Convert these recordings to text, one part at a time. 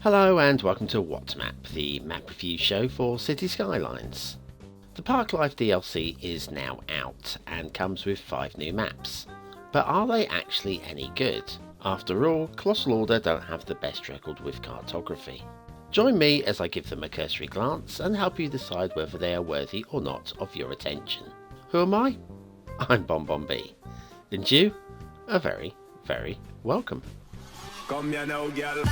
Hello and welcome to What Map, the map review show for Cities Skylines. The Parklife DLC is now out and comes with 5 new maps. But are they actually any good? After all, Colossal Order don't have the best record with cartography. Join me as I give them a cursory glance and help you decide whether they are worthy or not of your attention. Who am I? I'm BonBonB. And you are very, very welcome. Come here now, girl.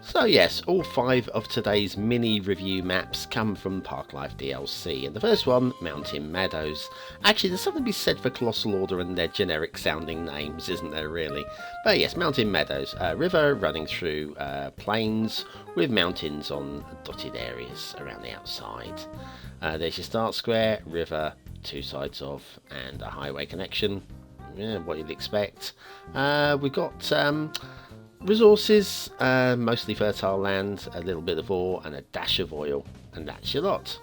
So yes, all 5 of today's mini review maps come from Parklife DLC, and the first one, Mountain Meadows. Actually, there's something to be said for Colossal Order and their generic sounding names, isn't there really? But yes, Mountain Meadows, a river running through plains with mountains on dotted areas around the outside. There's your start square, river, 2 sides of, and a highway connection. Yeah, what you'd expect. We've got resources, mostly fertile land, a little bit of ore and a dash of oil, and that's your lot.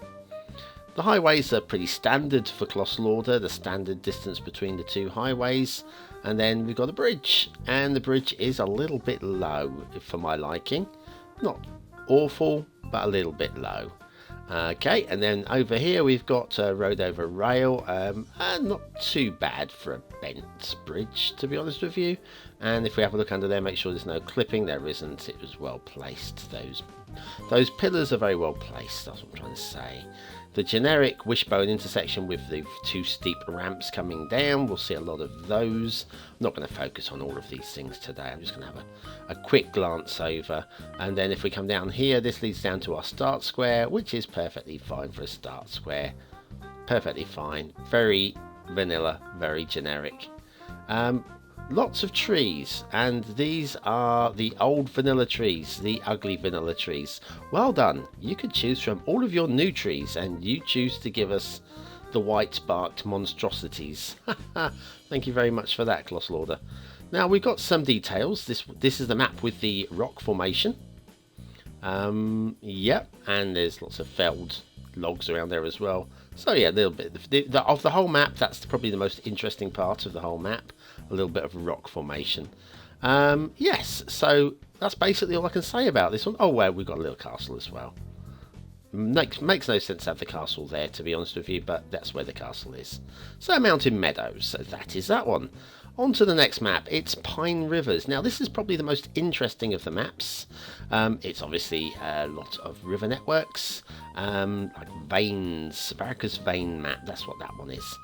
The highways are pretty standard for Colossal Order, the standard distance between the 2 highways, and then we've got a bridge, and the bridge is a little bit low for my liking. Not awful, but a little bit low. Okay, and then over here we've got road over rail, and not too bad for a bent bridge, to be honest with you. And if we have a look under there, make sure there's no clipping. There isn't. It was well placed. Those pillars are very well placed, that's what I'm trying to say. The generic wishbone intersection with the 2 steep ramps coming down, we'll see a lot of those. I'm not going to focus on all of these things today. I'm just going to have a quick glance over. And then if we come down here, this leads down to our start square, which is perfectly fine for a start square. Perfectly fine. Very vanilla, very generic. Lots of trees, and these are the old vanilla trees, the ugly vanilla trees. Well done. You could choose from all of your new trees, and you choose to give us the white barked monstrosities. Thank you very much for that, Colossal Order. Now we've got some details. This is the map with the rock formation. Yep, and there's lots of felled logs around there as well. So yeah, a little bit of the whole map. That's probably the most interesting part of the whole map. A little bit of rock formation. Yes, so that's basically all I can say about this one. Oh well, we've got a little castle as well. Makes no sense to have the castle there, to be honest with you, but that's where the castle is. So Mountain Meadows, so that is that one. On to the next map, it's Pine Rivers. Now this is probably the most interesting of the maps. It's obviously a lot of river networks, like veins, Varika's vein map, that's what that one is.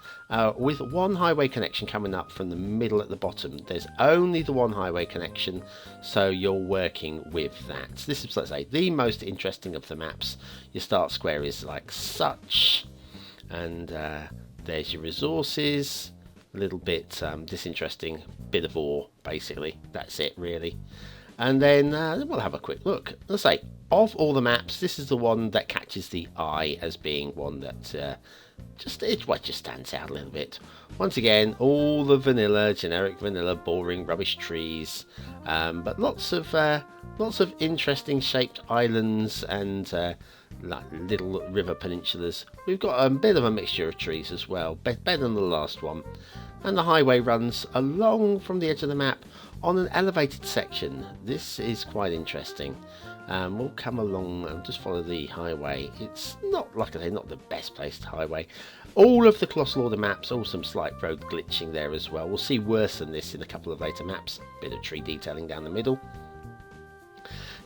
With 1 highway connection coming up from the middle at the bottom. There's only the 1 highway connection, so you're working with that. This is, let's say, the most interesting of the maps. Your start square is like such, and there's your resources. A little bit disinteresting bit of ore, basically. That's it, really. And then we'll have a quick look. Let's say, of all the maps, this is the one that catches the eye as being one that just stands out a little bit. Once again, all the vanilla, generic vanilla, boring rubbish trees, but lots of interesting shaped islands and like little river peninsulas. We've got a bit of a mixture of trees as well, better than the last one. And the highway runs along from the edge of the map on an elevated section. This is quite interesting. We'll come along and just follow the highway. It's not, like I say, not the best placed highway. All of the Colossal Order maps, all some slight road glitching there as well. We'll see worse than this in a couple of later maps. Bit of tree detailing down the middle.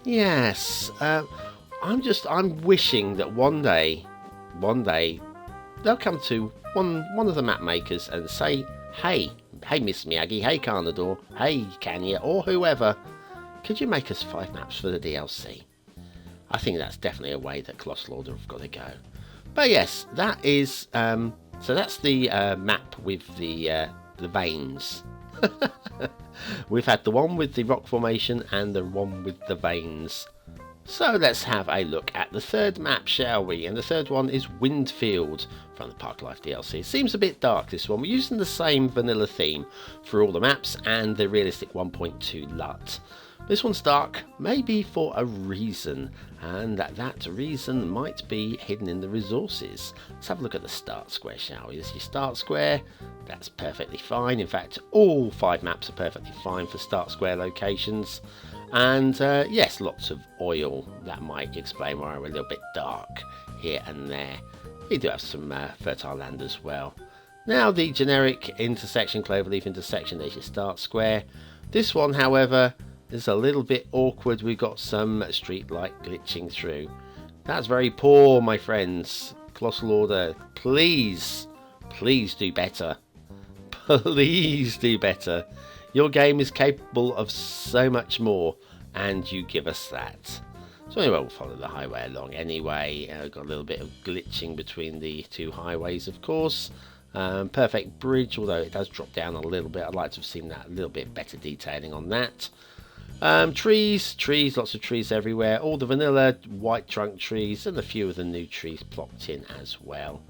Yes, I'm wishing that one day they'll come to one of the map makers and say, hey Miss Miyagi, hey Carnador, hey Kanya, or whoever, could you make us 5 maps for the DLC? I think that's definitely a way that Colossal Order have got to go. But yes, that is so that's the map with the veins. We've had the one with the rock formation and the one with the veins. So let's have a look at the third map, shall we? And the third one is Windfield from the Parklife DLC. It seems a bit dark, this one. We're using the same vanilla theme for all the maps and the realistic 1.2 LUT. This one's dark, maybe for a reason, and that reason might be hidden in the resources. Let's have a look at the start square, shall we? This is your start square. That's perfectly fine. In fact, all 5 maps are perfectly fine for start square locations. And yes, lots of oil. That might explain why we're a little bit dark here and there. We do have some fertile land as well. Now the generic intersection, cloverleaf intersection, there's your start square. This one, however, is a little bit awkward. We've got some street light glitching through. That's very poor, my friends. Colossal Order, please do better. Please do better. Your game is capable of so much more, and you give us that. So anyway, we'll follow the highway along anyway. Got a little bit of glitching between the 2 highways, of course. Perfect bridge, although it does drop down a little bit. I'd like to have seen that a little bit better detailing on that. Trees, lots of trees everywhere. All the vanilla white trunk trees and a few of the new trees plopped in as well.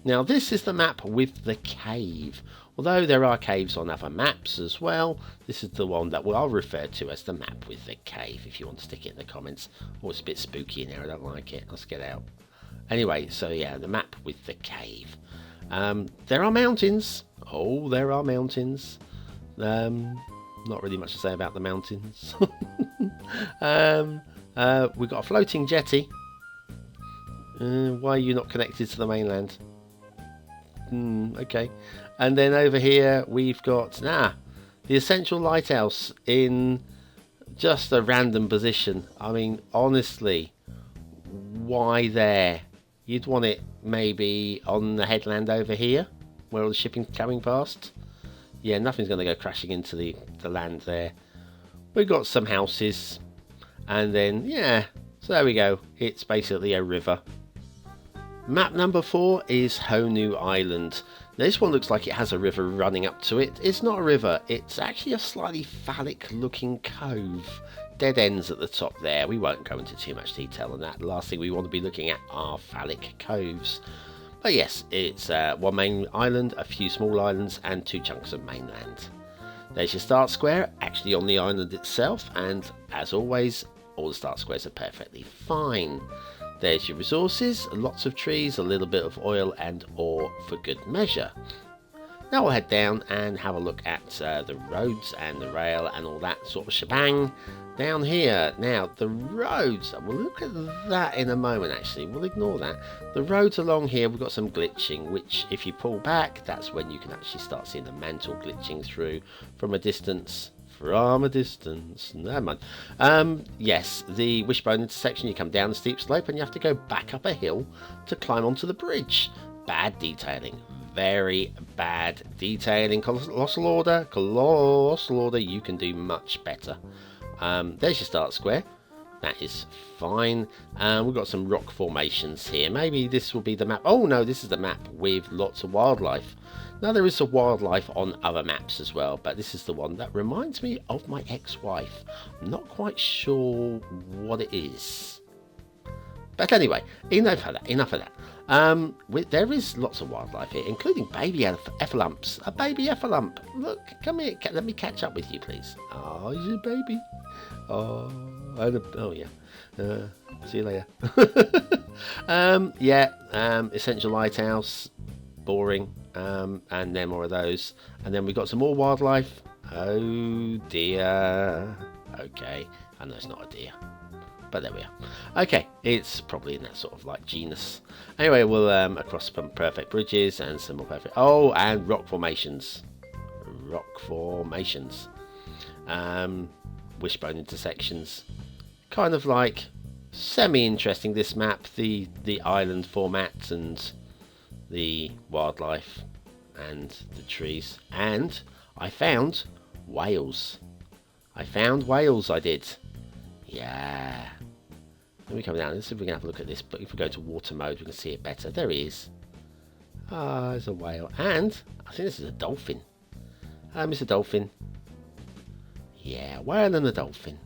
Now this is the map with the cave. Although there are caves on other maps as well, this is the one that I'll refer to as the map with the cave, if you want to stick it in the comments. Oh, it's a bit spooky in here, I don't like it. Let's get out. Anyway, so yeah, the map with the cave. There are mountains. Oh, there are mountains. Not really much to say about the mountains. We've got a floating jetty. Why are you not connected to the mainland? Okay. And then over here we've got the essential lighthouse in just a random position. I mean, honestly, why there? You'd want it maybe on the headland over here, where all the shipping's coming past. Yeah, nothing's going to go crashing into the land there. We've got some houses, and then yeah, so there we go. It's basically a river. Map number 4 is Honu Island. Now, this one looks like it has a river running up to it. It's not a river, it's actually a slightly phallic looking cove. Dead ends at the top there. We won't go into too much detail on that. The last thing we want to be looking at are phallic coves. But yes, it's one main island, a few small islands, and 2 chunks of mainland. There's your start square, actually on the island itself, and as always, all the start squares are perfectly fine. There's your resources, lots of trees, a little bit of oil and ore for good measure. Now we'll head down and have a look at the roads and the rail and all that sort of shebang down here. Now the roads, we'll look at that in a moment actually, we'll ignore that. The roads along here, we've got some glitching, which if you pull back, that's when you can actually start seeing the mantle glitching through from a distance. Never mind. Yes, the wishbone intersection, you come down the steep slope and you have to go back up a hill to climb onto the bridge. Bad detailing. Very bad detailing. Colossal Order, you can do much better. There's your start square. That is fine. We've got some rock formations here. Maybe this will be the map. Oh no, this is the map with lots of wildlife. Now there is some wildlife on other maps as well, but this is the one that reminds me of my ex-wife. I'm not quite sure what it is. But anyway, enough of that. There is lots of wildlife here, including baby effalumps. A baby effalump. Look, come here. Let me catch up with you, please. Oh, he's a baby. Oh yeah. See you later. Essential lighthouse. Boring. And then more of those. And then we've got some more wildlife. Oh dear. Okay. I know it's not a deer. But there we are. Okay, it's probably in that sort of like genus. Anyway, we'll across some perfect bridges and some more perfect. Oh, and rock formations. Wishbone intersections. Kind of like semi-interesting, this map. The island format and the wildlife and the trees. And I found whales. I did. Yeah. Let me come down. Let's see if we can have a look at this. But if we go to water mode, we can see it better. There he is. Ah, there's a whale. And I think this is a dolphin. Mr. Dolphin. Yeah, whale and a dolphin.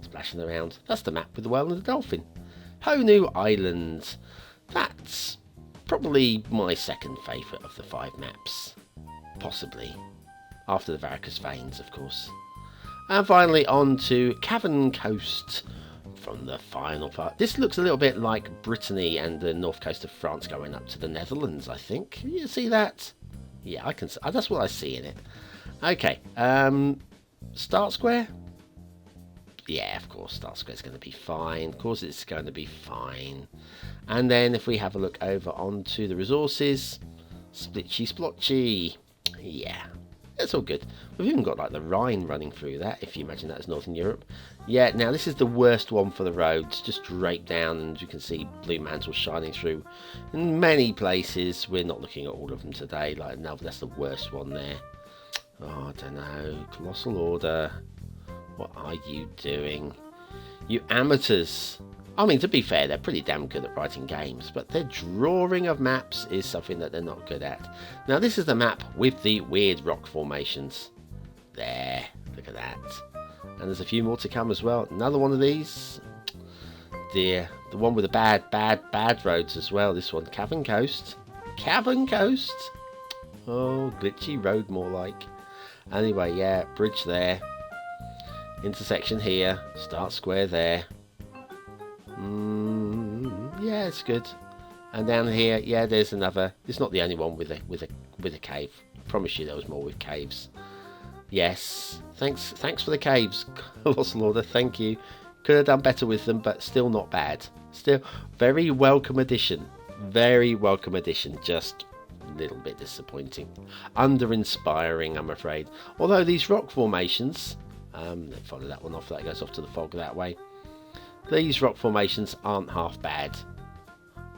Splashing around. That's the map with the whale and the dolphin. Honu Island. That's probably my second favourite of the 5 maps. Possibly. After the Varicose Veins, of course. And finally on to Cavern Coast from the final part. This looks a little bit like Brittany and the north coast of France going up to the Netherlands, I think. You see that? Yeah, I can. That's what I see in it. Okay, start square? Yeah, of course, start square is going to be fine. Of course, it's going to be fine. And then if we have a look over onto the resources, splitchy splotchy. Yeah, that's all good. We've even got like the Rhine running through that, if you imagine that as Northern Europe. Yeah, now this is the worst one for the roads, just draped down, and you can see blue mantle shining through in many places. We're not looking at all of them today. Like, no, that's the worst one there. Oh, I don't know. Colossal Order. What are you doing? You amateurs. I mean, to be fair, they're pretty damn good at writing games, but their drawing of maps is something that they're not good at. Now, this is the map with the weird rock formations. There. Look at that. And there's a few more to come as well. Another one of these. Dear. The one with the bad roads as well. This one. Cavern Coast. Cavern Coast. Oh, glitchy road more like. Anyway, yeah. Bridge there. Intersection here. Start square there. Yeah, it's good. And down here, yeah, there's another. It's not the only one with a cave. I promise you, there was more with caves. Yes, thanks for the caves, Colossal Order. Thank you. Could have done better with them, but still not bad. Still very welcome addition. Very welcome addition. Just a little bit disappointing. Under-inspiring, I'm afraid. Although these rock formations. Let's follow that one off. That goes off to the fog that way. These rock formations aren't half bad.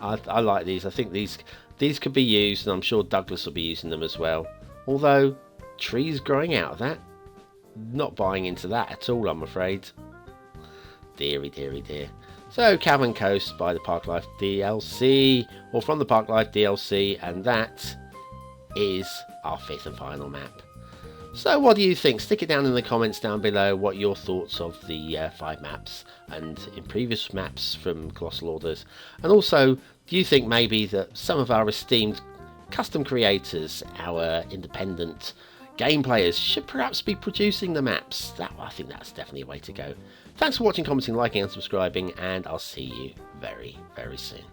I like these. I think these could be used, and I'm sure Douglas will be using them as well. Although trees growing out of that, not buying into that at all, I'm afraid. Deary, deary, dear. So Cavern Coast by the Parklife DLC, or from the Parklife DLC, and that is our fifth and final map. So what do you think? Stick it down in the comments down below what your thoughts of the 5 maps and in previous maps from Colossal Orders. And also, do you think maybe that some of our esteemed custom creators, our independent game players, should perhaps be producing the maps? I think that's definitely a way to go. Thanks for watching, commenting, liking and subscribing, and I'll see you very, very soon.